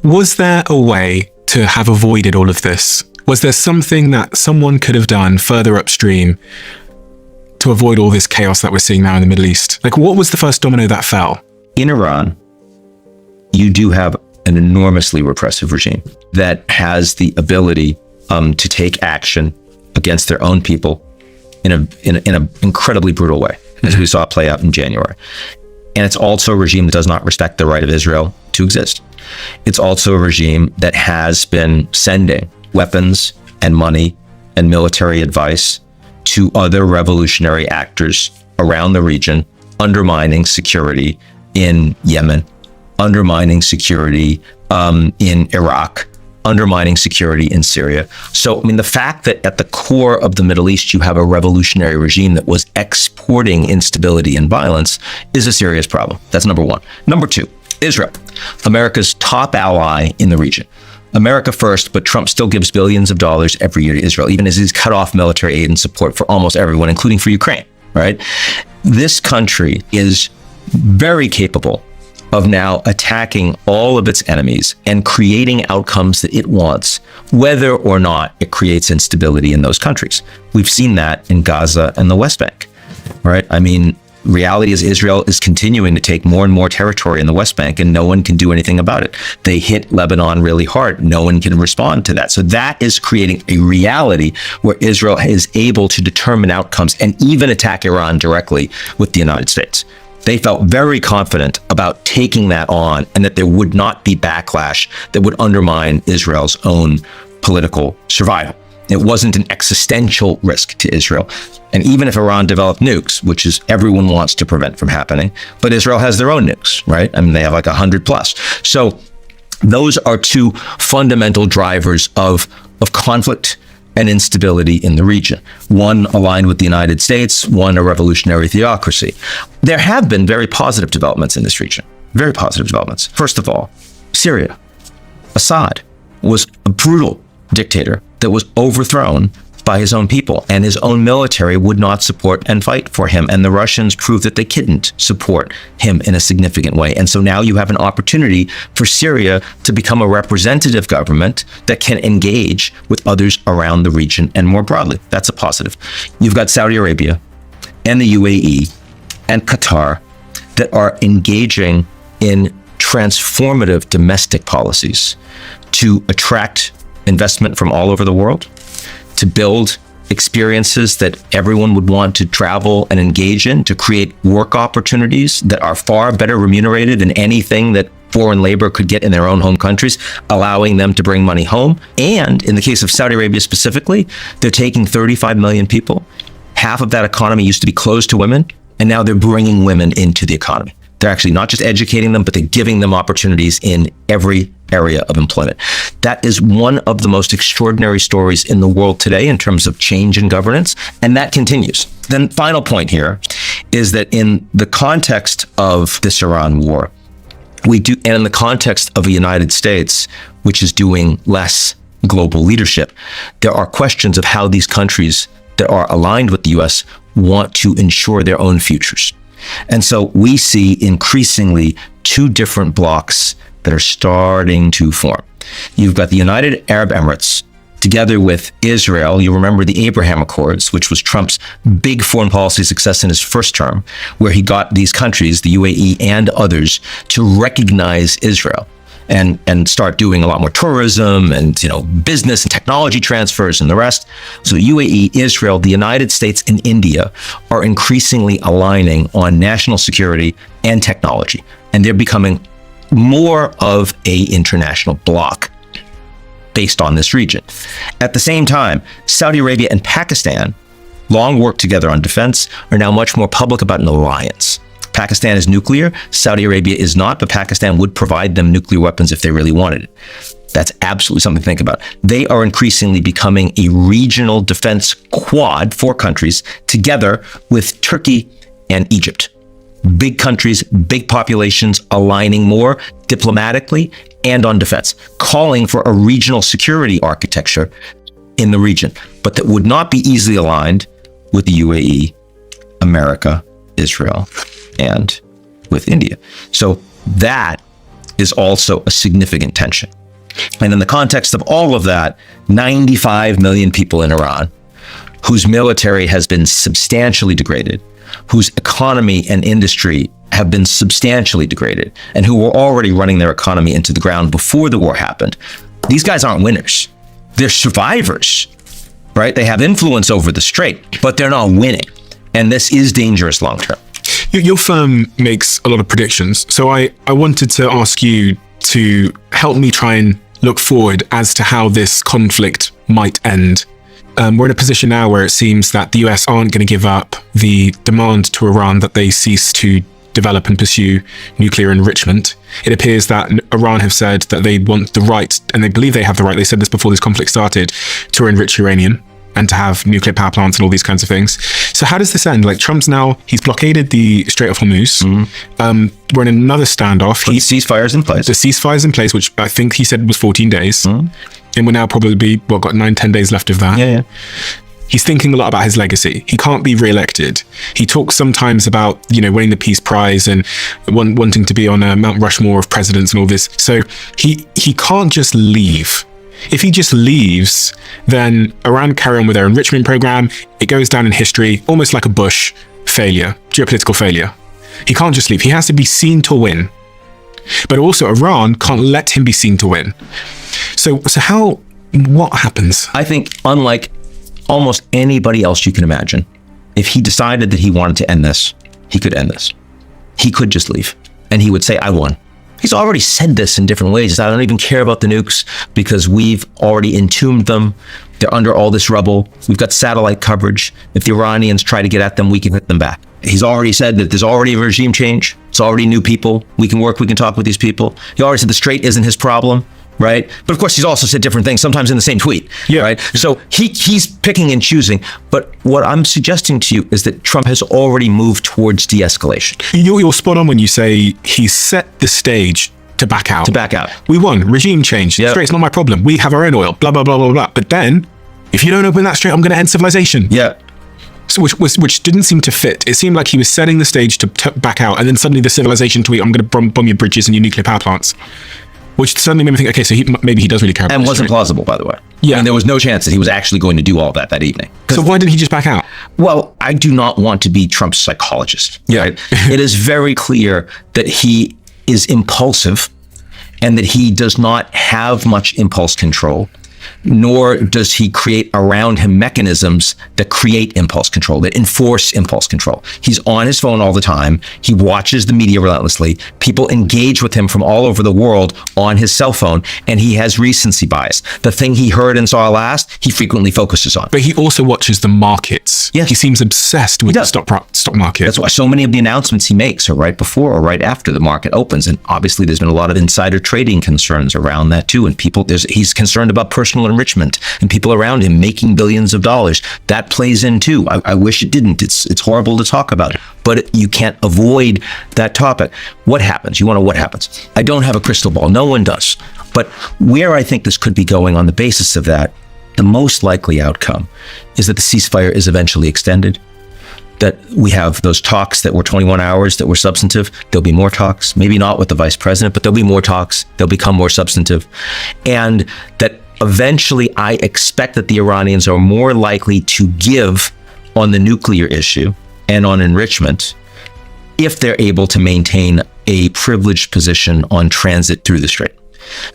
Was there a way to have avoided all of this? Was there something that someone could have done further upstream to avoid all this chaos that we're seeing now in the Middle East? Like, what was the first domino that fell? In Iran, you do have an enormously repressive regime that has the ability to take action against their own people in an incredibly brutal way, as we saw play out in January. And it's also a regime that does not respect the right of Israel to exist. It's also a regime that has been sending weapons and money and military advice to other revolutionary actors around the region, undermining security in Yemen, undermining security in Iraq, undermining security in Syria. So, I mean, the fact that at the core of the Middle East, you have a revolutionary regime that was exporting instability and violence is a serious problem. That's number one. Number two, Israel, America's top ally in the region. America first, but Trump still gives billions of dollars every year to Israel, even as he's cut off military aid and support for almost everyone, including for Ukraine, right? This country is very capable of now attacking all of its enemies and creating outcomes that it wants, whether or not it creates instability in those countries. We've seen that in Gaza and the West Bank, right? I mean, reality is Israel is continuing to take more and more territory in the West Bank, and no one can do anything about it. They hit Lebanon really hard. No one can respond to that. So that is creating a reality where Israel is able to determine outcomes and even attack Iran directly with the United States. They felt very confident about taking that on and that there would not be backlash that would undermine Israel's own political survival. It wasn't an existential risk to Israel. And even if Iran developed nukes, which is everyone wants to prevent from happening, but Israel has their own nukes, right? I mean, they have like 100 plus. So those are two fundamental drivers of conflict and instability in the region. One aligned with the United States, one a revolutionary theocracy. There have been very positive developments in this region, very positive developments. First of all, Syria. Assad was a brutal dictator that was overthrown by his own people, and his own military would not support and fight for him. And the Russians proved that they couldn't support him in a significant way. And so now you have an opportunity for Syria to become a representative government that can engage with others around the region and more broadly. That's a positive. You've got Saudi Arabia and the UAE and Qatar that are engaging in transformative domestic policies to attract investment from all over the world, to build experiences that everyone would want to travel and engage in, to create work opportunities that are far better remunerated than anything that foreign labor could get in their own home countries, allowing them to bring money home. And in the case of Saudi Arabia specifically, they're taking 35 million people. Half of that economy used to be closed to women, and now they're bringing women into the economy. They're actually not just educating them, but they're giving them opportunities in every area of employment. That is one of the most extraordinary stories in the world today in terms of change in governance, and that continues. Then final point here is that in the context of this Iran war, and in the context of a United States, which is doing less global leadership, there are questions of how these countries that are aligned with the US want to ensure their own futures. And so we see increasingly two different blocs that are starting to form. You've got the United Arab Emirates together with Israel. You remember the Abraham Accords, which was Trump's big foreign policy success in his first term, where he got these countries, the UAE and others, to recognize Israel and start doing a lot more tourism and, business and technology transfers and the rest. So UAE, Israel, the United States, and India are increasingly aligning on national security and technology. And they're becoming more of an international bloc based on this region. At the same time, Saudi Arabia and Pakistan, long worked together on defense, are now much more public about an alliance. Pakistan is nuclear, Saudi Arabia is not, but Pakistan would provide them nuclear weapons if they really wanted it. That's absolutely something to think about. They are increasingly becoming a regional defense quad, 4 countries, together with Turkey and Egypt. Big countries, big populations, aligning more diplomatically and on defense, calling for a regional security architecture in the region, but that would not be easily aligned with the UAE, America, Israel, and with India. So that is also a significant tension. And in the context of all of that, 95 million people in Iran, whose military has been substantially degraded, whose economy and industry have been substantially degraded, and who were already running their economy into the ground before the war happened. These guys aren't winners. They're survivors, right? They have influence over the strait, but they're not winning. And this is dangerous long term. Your firm makes a lot of predictions. So I wanted to ask you to help me try and look forward as to how this conflict might end. We're in a position now where it seems that the US aren't going to give up the demand to Iran that they cease to develop and pursue nuclear enrichment. It appears that Iran have said that they want the right, and they believe they have the right, they said this before this conflict started, to enrich uranium and to have nuclear power plants and all these kinds of things. So how does this end? Like, Trump's now, he's blockaded the Strait of Hormuz. We're in another standoff. The ceasefire's in place. The ceasefire's in place, which I think he said was 14 days. And we're now probably, got 9-10 days left of that. Yeah. He's thinking a lot about his legacy. He can't be re-elected. He talks sometimes about, winning the Peace Prize and wanting to be on a Mount Rushmore of presidents and all this. So he can't just leave. If he just leaves, then Iran carry on with their enrichment program. It goes down in history, almost like a Bush failure, geopolitical failure. He can't just leave. He has to be seen to win. But also Iran can't let him be seen to win. So what happens? I think, unlike almost anybody else you can imagine, if he decided that he wanted to end this, he could end this. He could just leave and he would say, I won. He's already said this in different ways. I don't even care about the nukes because we've already entombed them. They're under all this rubble. We've got satellite coverage. If the Iranians try to get at them, we can hit them back. He's already said that there's already a regime change. It's already new people. We can talk with these people. He already said the strait isn't his problem, right? But of course, he's also said different things, sometimes in the same tweet, right? So he's picking and choosing. But what I'm suggesting to you is that Trump has already moved towards de-escalation. You're spot on when you say he's set the stage to back out. We won. Regime change. The strait's not my problem. We have our own oil. Blah, blah, blah, blah, blah. But then, if you don't open that strait, I'm going to end civilization. Yeah. So which didn't seem to fit. It seemed like he was setting the stage to back out, and then suddenly the civilization tweet, I'm going to bomb your bridges and your nuclear power plants. Which suddenly made me think, okay, so maybe he does really care about and this. Wasn't plausible, by the way. Yeah. And there was no chance that he was actually going to do all that evening. So why didn't he just back out? Well, I do not want to be Trump's psychologist. Yeah. Right? It is very clear that he is impulsive and that he does not have much impulse control, nor does he create around him mechanisms that create impulse control, that enforce impulse control. He's on his phone all the time. He watches the media relentlessly. People engage with him from all over the world on his cell phone, and he has recency bias. The thing he heard and saw last, he frequently focuses on. But he also watches the markets. Yes. He seems obsessed with the stock market. That's why so many of the announcements he makes are right before or right after the market opens. And obviously there's been a lot of insider trading concerns around that too. And he's concerned about personal enrichment and people around him making billions of dollars. That plays in too. I wish it didn't. It's horrible to talk about it, but you can't avoid that topic. What happens? You want to know what happens? I don't have a crystal ball. No one does. But where I think this could be going on the basis of that, the most likely outcome is that the ceasefire is eventually extended, that we have those talks that were 21 hours that were substantive. There'll be more talks, maybe not with the vice president, but there'll be more talks. They'll become more substantive. And that eventually I expect that the Iranians are more likely to give on the nuclear issue and on enrichment if they're able to maintain a privileged position on transit through the strait,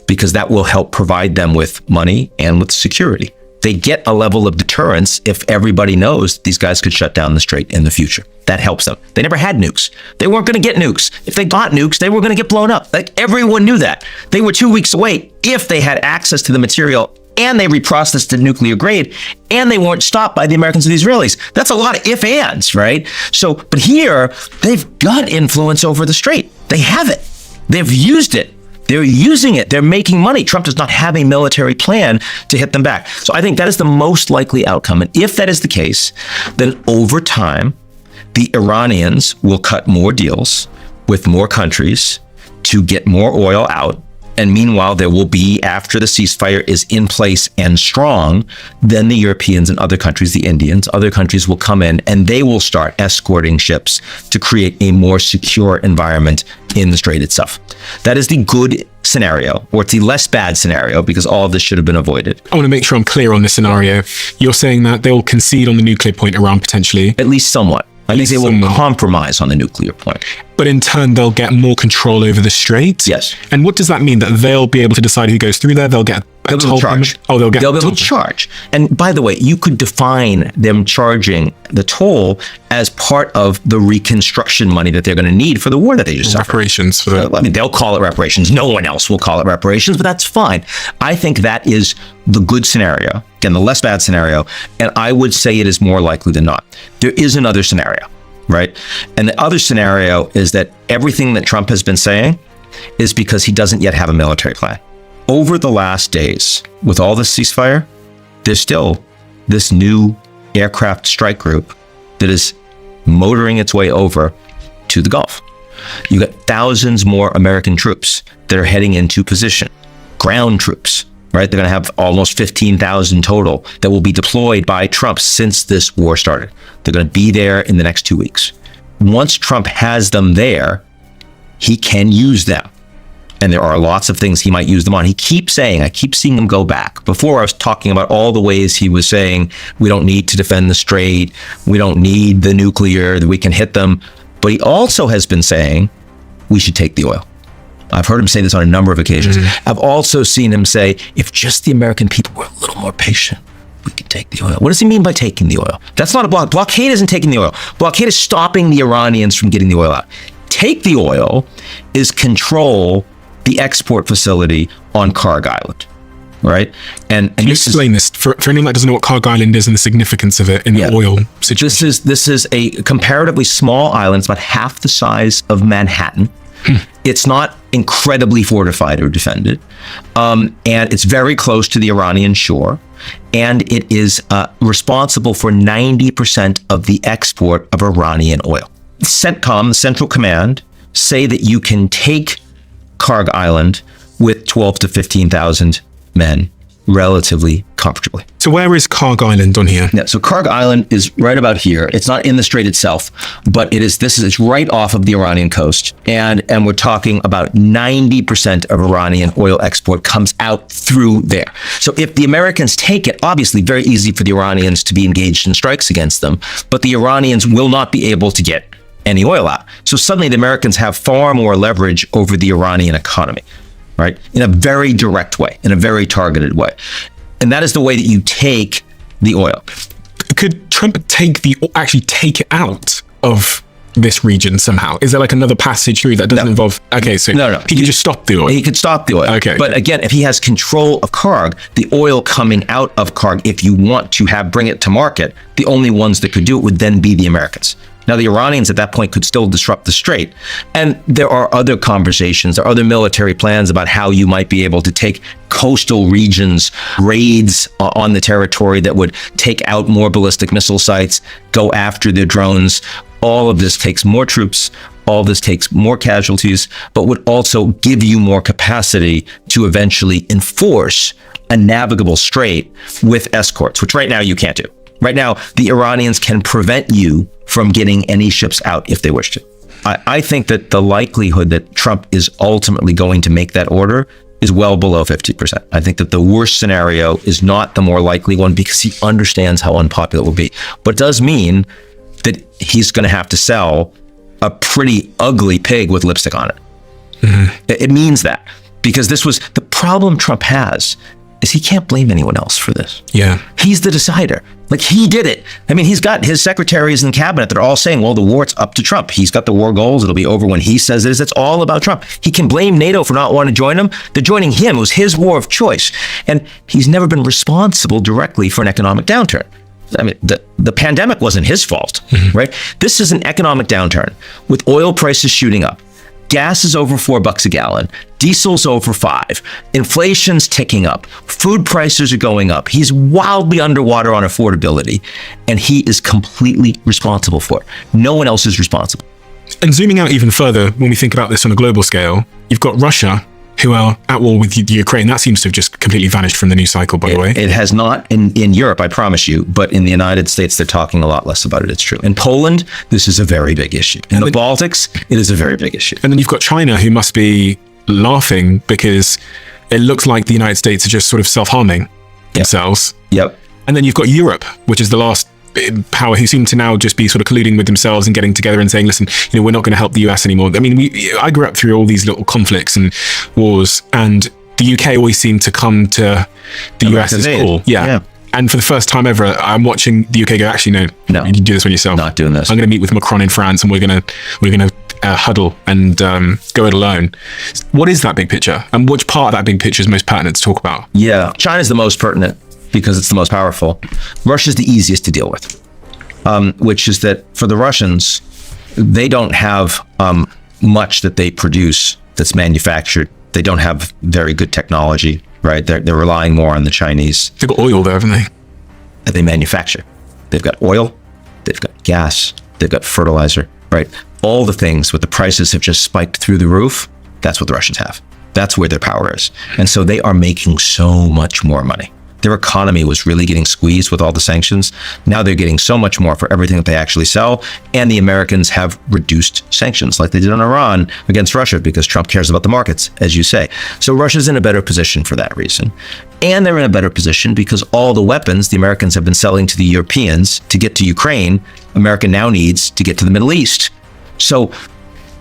because that will help provide them with money and with security. They get a level of deterrence if everybody knows these guys could shut down the strait in the future. That helps them. They never had nukes. They weren't going to get nukes. If they got nukes, they were going to get blown up. Like, everyone knew that. They were 2 weeks away if they had access to the material and they reprocessed it nuclear grade and they weren't stopped by the Americans and the Israelis. That's a lot of if-ands, right? So, but here, they've got influence over the strait. They have it. They've used it. They're using it. They're making money. Trump does not have a military plan to hit them back. So I think that is the most likely outcome. And if that is the case, then over time, the Iranians will cut more deals with more countries to get more oil out And meanwhile, there will be, after the ceasefire is in place and strong, then the Europeans and other countries, the Indians, other countries will come in and they will start escorting ships to create a more secure environment in the strait itself. That is the good scenario, or it's the less bad scenario, because all of this should have been avoided. I want to make sure I'm clear on this scenario. You're saying that they'll concede on the nuclear point, Iran, potentially. At least somewhat. I think they will compromise on the nuclear point. But in turn, they'll get more control over the strait? Yes. And what does that mean? That they'll be able to decide who goes through there? They'll get a toll charge. Oh, they'll be able to charge. And by the way, you could define them charging the toll as part of the reconstruction money that they're going to need for the war that they just suffered. Reparations for the... I mean, they'll call it reparations. No one else will call it reparations, but that's fine. I think that is the good scenario. Again, the less bad scenario. And I would say it is more likely than not. There is another scenario, right? And the other scenario is that everything that Trump has been saying is because he doesn't yet have a military plan. Over the last days, with all this ceasefire, there's still this new aircraft strike group that is motoring its way over to the Gulf. You got thousands more American troops that are heading into position, ground troops, right? They're going to have almost 15,000 total that will be deployed by Trump since this war started. They're going to be there in the next 2 weeks. Once Trump has them there, he can use them. And there are lots of things he might use them on. He keeps saying, I keep seeing him go back. Before I was talking about all the ways he was saying, we don't need to defend the strait. We don't need the nuclear, that we can hit them. But he also has been saying, we should take the oil. I've heard him say this on a number of occasions. I've also seen him say, if just the American people were a little more patient, we could take the oil. What does he mean by taking the oil? That's not a blockade. Blockade isn't taking the oil. Blockade is stopping the Iranians from getting the oil out. Take the oil is control the export facility on Karg Island, right? And Can you explain this for anyone that doesn't know what Karg Island is and the significance of it in the oil situation? This is a comparatively small island. It's about half the size of Manhattan. It's not incredibly fortified or defended, and it's very close to the Iranian shore, and it is responsible for 90% of the export of Iranian oil. CENTCOM, the Central Command, say that you can take Karg Island with 12 to 15,000 men relatively comfortably. So where is Karg Island on here? Yeah, so Karg Island is right about here. It's not in the strait itself, but it's right off of the Iranian coast. And we're talking about 90% of Iranian oil export comes out through there. So if the Americans take it, obviously very easy for the Iranians to be engaged in strikes against them, but the Iranians will not be able to get any oil out. So suddenly the Americans have far more leverage over the Iranian economy, right? In a very direct way, in a very targeted way. And that is the way that you take the oil. Could Trump actually take it out of this region somehow? Is there like another passage through that doesn't involve... Okay, so no. He could just stop the oil. He could stop the oil. Okay. But again, if he has control of Karg, the oil coming out of Karg, if you want to bring it to market, the only ones that could do it would then be the Americans. Now, the Iranians at that point could still disrupt the strait. And there are other conversations, there are other military plans about how you might be able to take coastal regions, raids on the territory that would take out more ballistic missile sites, go after their drones. All of this takes more troops. All of this takes more casualties, but would also give you more capacity to eventually enforce a navigable strait with escorts, which right now you can't do. Right now, the Iranians can prevent you from getting any ships out if they wish to. I think that the likelihood that Trump is ultimately going to make that order is well below 50%. I think that the worst scenario is not the more likely one because he understands how unpopular it will be. But it does mean that he's going to have to sell a pretty ugly pig with lipstick on it. It means that because this was the problem Trump has is he can't blame anyone else for this. Yeah. He's the decider. Like, he did it. I mean, he's got his secretaries in cabinet that are all saying, well, the war, it's up to Trump. He's got the war goals. It'll be over when he says it is. It's all about Trump. He can blame NATO for not wanting to join him. They're joining him. It was his war of choice. And he's never been responsible directly for an economic downturn. I mean, the pandemic wasn't his fault, right? This is an economic downturn with oil prices shooting up. Gas is over $4 a gallon. Diesel's over $5. Inflation's ticking up. Food prices are going up. He's wildly underwater on affordability, and he is completely responsible for it. No one else is responsible. And zooming out even further, when we think about this on a global scale, you've got Russia who are at war with Ukraine. That seems to have just completely vanished from the news cycle, by the way. It has not in Europe, I promise you, but in the United States, they're talking a lot less about it. It's true. In Poland, this is a very big issue. In the Baltics, it is a very big issue. And then you've got China, who must be laughing because it looks like the United States are just sort of self-harming themselves. Yep. And then you've got Europe, which is the last power, who seem to now just be sort of colluding with themselves and getting together and saying, listen, we're not going to help the US anymore. I mean, I grew up through all these little conflicts and wars, and the UK always seemed to come to the US's call. Yeah. And for the first time ever, I'm watching the UK go, actually, no, you do this one yourself. Not doing this. I'm going to meet with Macron in France, and we're going to huddle and go it alone. What is that big picture? And which part of that big picture is most pertinent to talk about? Yeah, China's the most pertinent because it's the most powerful. Russia's the easiest to deal with, which is that for the Russians, they don't have much that they produce that's manufactured. They don't have very good technology, right? They're relying more on the Chinese. They've got oil there, haven't they? They manufacture. They've got oil, they've got gas, they've got fertilizer, right? All the things where the prices have just spiked through the roof, that's what the Russians have. That's where their power is. And so they are making so much more money. Their economy was really getting squeezed with all the sanctions. Now they're getting so much more for everything that they actually sell. And the Americans have reduced sanctions like they did on Iran against Russia because Trump cares about the markets, as you say. So Russia's in a better position for that reason. And they're in a better position because all the weapons the Americans have been selling to the Europeans to get to Ukraine, America now needs to get to the Middle East. So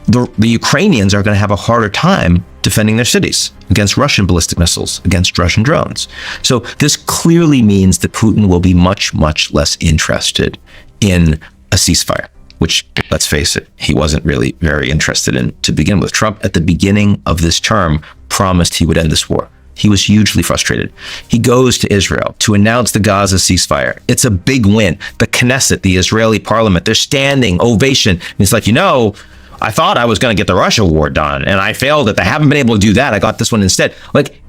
the Ukrainians are going to have a harder time defending their cities against Russian ballistic missiles, against Russian drones. So this clearly means that Putin will be much, much less interested in a ceasefire, which, let's face it, he wasn't really very interested in to begin with. Trump, at the beginning of this term, promised he would end this war. He was hugely frustrated. He goes to Israel to announce the Gaza ceasefire. It's a big win. The Knesset, the Israeli parliament, they're standing ovation. And it's like, I thought I was going to get the Russia war done, and I failed it. I haven't been able to do that. I got this one instead. Like,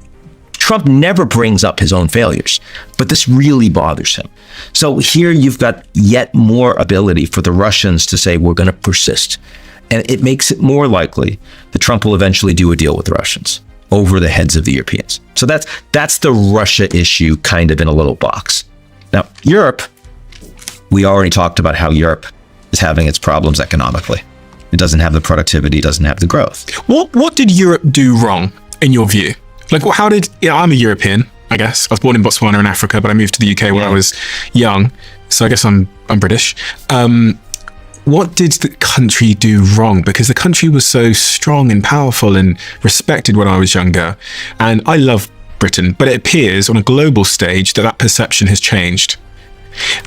Trump never brings up his own failures, but this really bothers him. So here you've got yet more ability for the Russians to say, we're going to persist. And it makes it more likely that Trump will eventually do a deal with the Russians over the heads of the Europeans. So that's the Russia issue kind of in a little box. Now, Europe, we already talked about how Europe is having its problems economically. It doesn't have the productivity, doesn't have the growth. What did Europe do wrong, in your view? Like, I'm a European, I guess. I was born in Botswana in Africa, but I moved to the UK when I was young. So I guess I'm British. What did the country do wrong? Because the country was so strong and powerful and respected when I was younger. And I love Britain, but it appears on a global stage that perception has changed.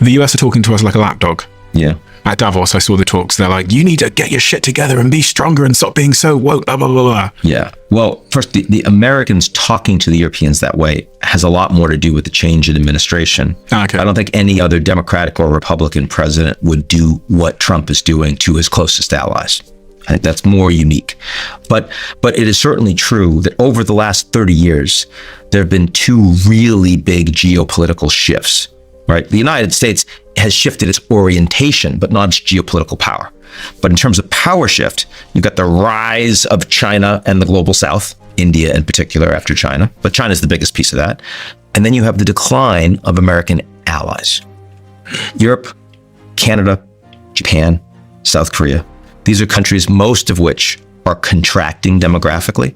The US are talking to us like a lapdog. Yeah. At Davos, I saw the talks. They're like, you need to get your shit together and be stronger and stop being so woke, blah, blah, blah, blah. Yeah. Well, first, the Americans talking to the Europeans that way has a lot more to do with the change in administration. Okay. I don't think any other Democratic or Republican president would do what Trump is doing to his closest allies. I think that's more unique. But it is certainly true that over the last 30 years, there have been two really big geopolitical shifts. Right? The United States has shifted its orientation, but not its geopolitical power. But in terms of power shift, you've got the rise of China and the global South, India in particular after China, but China's the biggest piece of that. And then you have the decline of American allies. Europe, Canada, Japan, South Korea. These are countries, most of which are contracting demographically,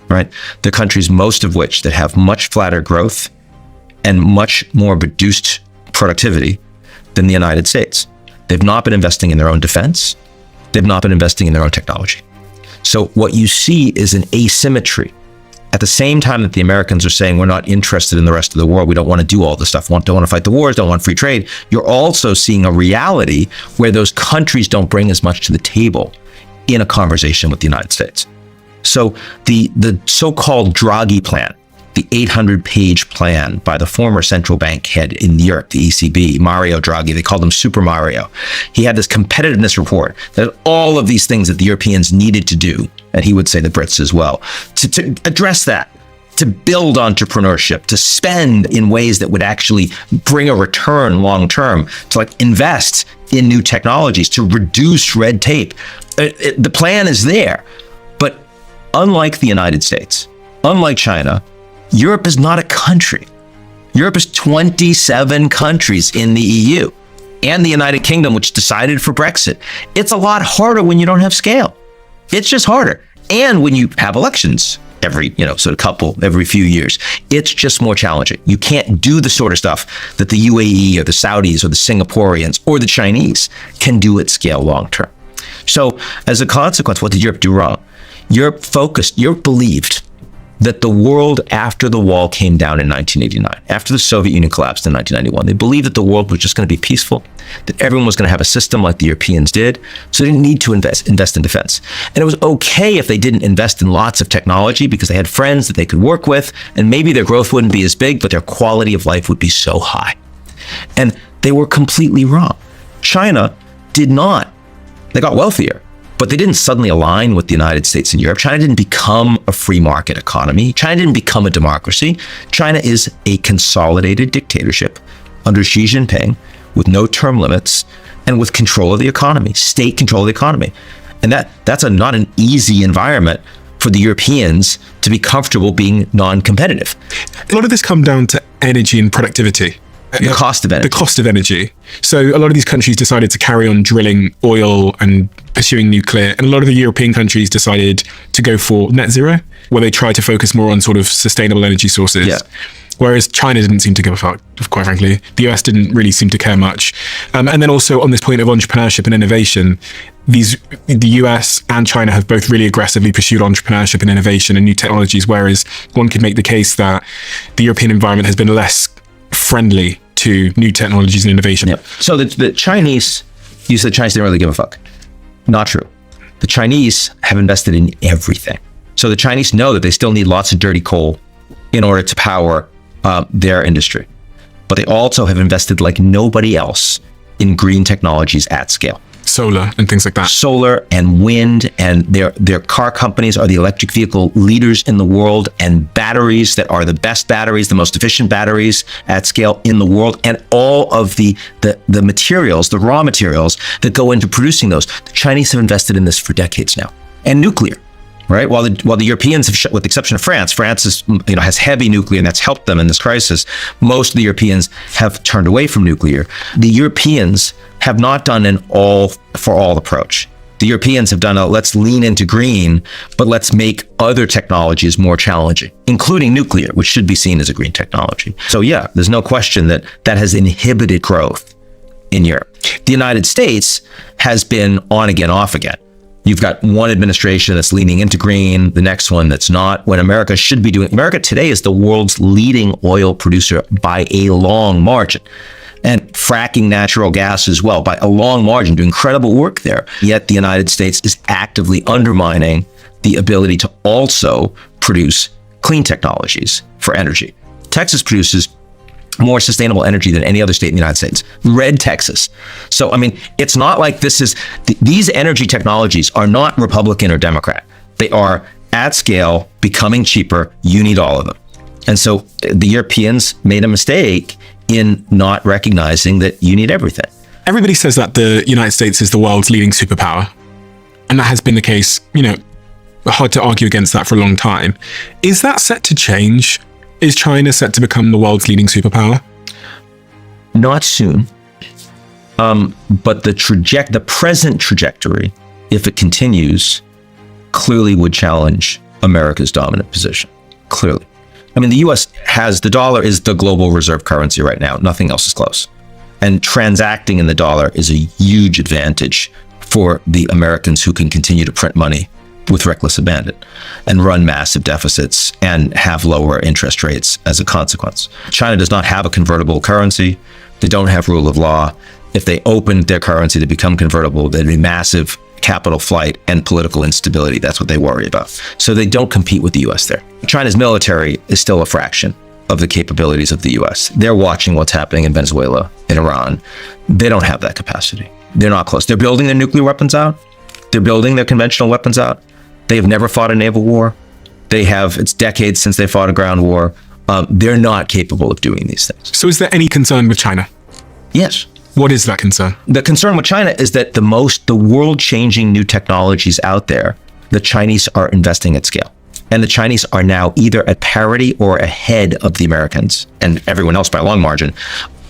right? They're countries, most of which that have much flatter growth and much more reduced productivity than the United States. They've not been investing in their own defense. They've not been investing in their own technology. So what you see is an asymmetry. At the same time that the Americans are saying, we're not interested in the rest of the world, we don't want to do all this stuff, don't want to fight the wars, don't want free trade, you're also seeing a reality where those countries don't bring as much to the table in a conversation with the United States. So the so-called Draghi plan, the 800-page plan by the former central bank head in Europe, the ECB, Mario Draghi, they called him Super Mario. He had this competitiveness report that all of these things that the Europeans needed to do, and he would say the Brits as well, to address that, to build entrepreneurship, to spend in ways that would actually bring a return long-term, to invest in new technologies, to reduce red tape. The plan is there. But unlike the United States, unlike China, Europe is not a country. Europe is 27 countries in the EU and the United Kingdom, which decided for Brexit. It's a lot harder when you don't have scale. It's just harder. And when you have elections every few years, it's just more challenging. You can't do the sort of stuff that the UAE or the Saudis or the Singaporeans or the Chinese can do at scale long term. So as a consequence, what did Europe do wrong? Europe believed that the world after the wall came down in 1989, after the Soviet Union collapsed in 1991, they believed that the world was just going to be peaceful, that everyone was going to have a system like the Europeans did, so they didn't need to invest in defense. And it was okay if they didn't invest in lots of technology because they had friends that they could work with, and maybe their growth wouldn't be as big, but their quality of life would be so high. And they were completely wrong. China did not. They got wealthier, but they didn't suddenly align with the United States and Europe. China didn't become a free market economy. China didn't become a democracy. China is a consolidated dictatorship under Xi Jinping with no term limits and with control of the economy, state control of the economy. And that's not an easy environment for the Europeans to be comfortable being non-competitive. A lot of this comes down to energy and productivity. The cost of energy. The cost of energy. So a lot of these countries decided to carry on drilling oil and pursuing nuclear. And a lot of the European countries decided to go for net zero, where they tried to focus more on sort of sustainable energy sources. Yeah. Whereas China didn't seem to give a fuck, quite frankly. The US didn't really seem to care much. And then also on this point of entrepreneurship and innovation, the US and China have both really aggressively pursued entrepreneurship and innovation and new technologies, whereas one could make the case that the European environment has been less friendly to new technologies and innovation. Yep. So the Chinese, you said Chinese didn't really give a fuck. Not true. The Chinese have invested in everything. So the Chinese know that they still need lots of dirty coal in order to power their industry. But they also have invested like nobody else in green technologies at scale. Solar and things like that. Solar and wind, and their car companies are the electric vehicle leaders in the world, and batteries that are the best batteries, the most efficient batteries at scale in the world, and all of the materials, the raw materials that go into producing those. The Chinese have invested in this for decades now. And nuclear, right? While the Europeans have, with the exception of France has heavy nuclear, and that's helped them in this crisis. Most of the Europeans have turned away from nuclear. The Europeans have not done an all-for-all approach. The Europeans have done a let's lean into green, but let's make other technologies more challenging, including nuclear, which should be seen as a green technology. So yeah, there's no question that has inhibited growth in Europe. The United States has been on again, off again. You've got one administration that's leaning into green, the next one that's not, when America should be doing. America today is the world's leading oil producer by a long margin, and fracking natural gas as well by a long margin, doing incredible work there. Yet the United States is actively undermining the ability to also produce clean technologies for energy. Texas produces more sustainable energy than any other state in the United States. Red Texas. So, I mean, it's not like these energy technologies are not Republican or Democrat. They are at scale, becoming cheaper. You need all of them. And so the Europeans made a mistake in not recognizing that you need everything. Everybody says that the United States is the world's leading superpower. And that has been the case, hard to argue against that for a long time. Is that set to change? Is China set to become the world's leading superpower? Not soon. But the present trajectory, if it continues, clearly would challenge America's dominant position. Clearly. I mean, the US the dollar is the global reserve currency right now. Nothing else is close. And transacting in the dollar is a huge advantage for the Americans who can continue to print money with reckless abandon and run massive deficits and have lower interest rates as a consequence. China does not have a convertible currency. They don't have rule of law. If they opened their currency to become convertible, there'd be massive capital flight and political instability. That's what they worry about. So they don't compete with the US there. China's military is still a fraction of the capabilities of the US. They're watching what's happening in Venezuela, in Iran. They don't have that capacity. They're not close. They're building their nuclear weapons out. They're building their conventional weapons out. They have never fought a naval war. It's decades since they fought a ground war. They're not capable of doing these things. So is there any concern with China? Yes. What is that concern? The concern with China is that the world-changing new technologies out there, the Chinese are investing at scale. And the Chinese are now either at parity or ahead of the Americans and everyone else by a long margin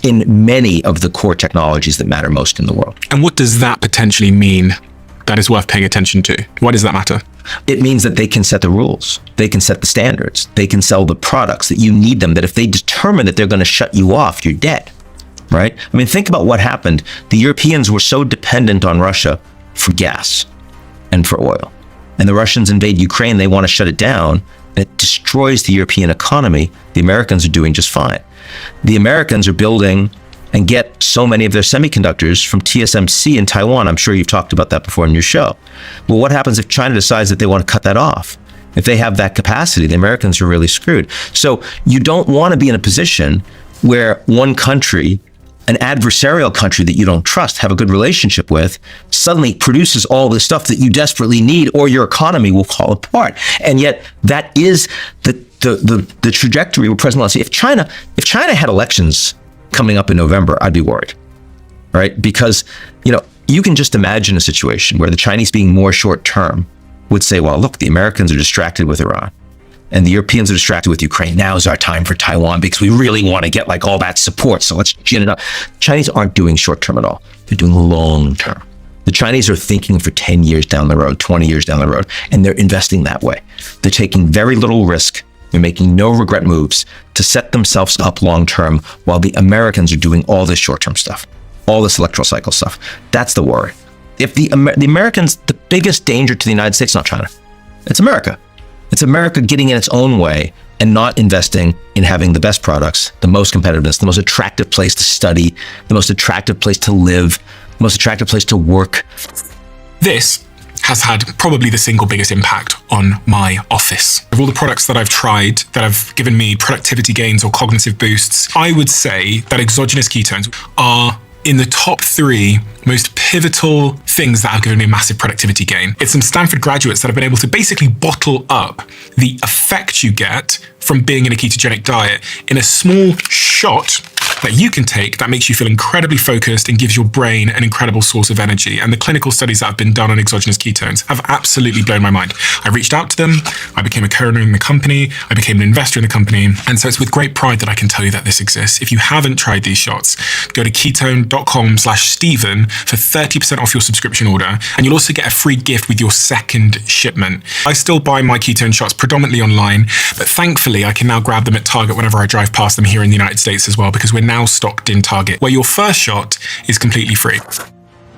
in many of the core technologies that matter most in the world. And what does that potentially mean that is worth paying attention to? Why does that matter? It means that they can set the rules. They can set the standards. They can sell the products that you need them, that if they determine that they're going to shut you off, you're dead, right? I mean, think about what happened. The Europeans were so dependent on Russia for gas and for oil. And the Russians invade Ukraine. They want to shut it down. It destroys the European economy. The Americans are doing just fine. The Americans are building and get so many of their semiconductors from TSMC in Taiwan. I'm sure you've talked about that before in your show. Well, what happens if China decides that they want to cut that off? If they have that capacity, the Americans are really screwed. So you don't want to be in a position where one country, an adversarial country that you don't trust, have a good relationship with, suddenly produces all this stuff that you desperately need, or your economy will fall apart. And yet that is the trajectory we're presently on. If China had elections coming up in November, I'd be worried, right? Because, you can just imagine a situation where the Chinese, being more short term, would say, well, look, the Americans are distracted with Iran and the Europeans are distracted with Ukraine. Now is our time for Taiwan because we really want to get like all that support. So let's gin it up. Chinese aren't doing short term at all. They're doing long term. The Chinese are thinking for 10 years down the road, 20 years down the road, and they're investing that way. They're taking very little risk. They're making no regret moves to set themselves up long term, while the Americans are doing all this short term stuff, all this electoral cycle stuff. That's the worry. If the Americans, the biggest danger to the United States, not China, it's America. It's America getting in its own way and not investing in having the best products, the most competitiveness, the most attractive place to study, the most attractive place to live, the most attractive place to work. This has had probably the single biggest impact on my office. Of all the products that I've tried that have given me productivity gains or cognitive boosts, I would say that exogenous ketones are in the top 3 most pivotal things that have given me a massive productivity gain. It's some Stanford graduates that have been able to basically bottle up the effect you get from being in a ketogenic diet in a small shot that you can take that makes you feel incredibly focused and gives your brain an incredible source of energy. And the clinical studies that have been done on exogenous ketones have absolutely blown my mind. I reached out to them, I became a co-owner in the company, I became an investor in the company. And so it's with great pride that I can tell you that this exists. If you haven't tried these shots, go to ketone.com/Stephen for 30% off your subscription order. And you'll also get a free gift with your second shipment. I still buy my ketone shots predominantly online, but thankfully I can now grab them at Target whenever I drive past them here in the United States as well, because we're now stocked in Target, where your first shot is completely free.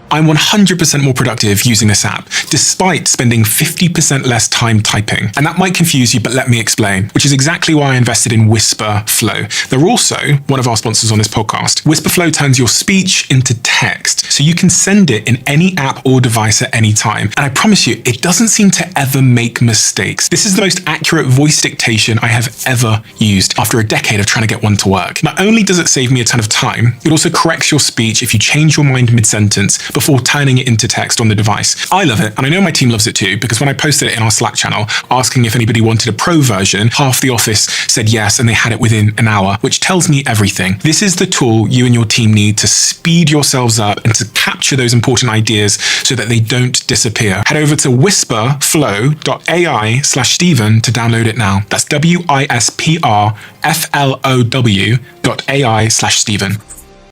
I'm 100% more productive using this app, despite spending 50% less time typing. And that might confuse you, but let me explain, which is exactly why I invested in Whisper Flow. They're also one of our sponsors on this podcast. Whisper Flow turns your speech into text, so you can send it in any app or device at any time. And I promise you, it doesn't seem to ever make mistakes. This is the most accurate voice dictation I have ever used after a decade of trying to get one to work. Not only does it save me a ton of time, it also corrects your speech if you change your mind mid-sentence before turning it into text on the device. I love it, and I know my team loves it too, because when I posted it in our Slack channel asking if anybody wanted a pro version, half the office said yes, and they had it within an hour, which tells me everything. This is the tool you and your team need to speed yourselves up and to capture those important ideas so that they don't disappear. Head over to whisperflow.ai/Stephen to download it now. That's whisperflow.ai/Stephen.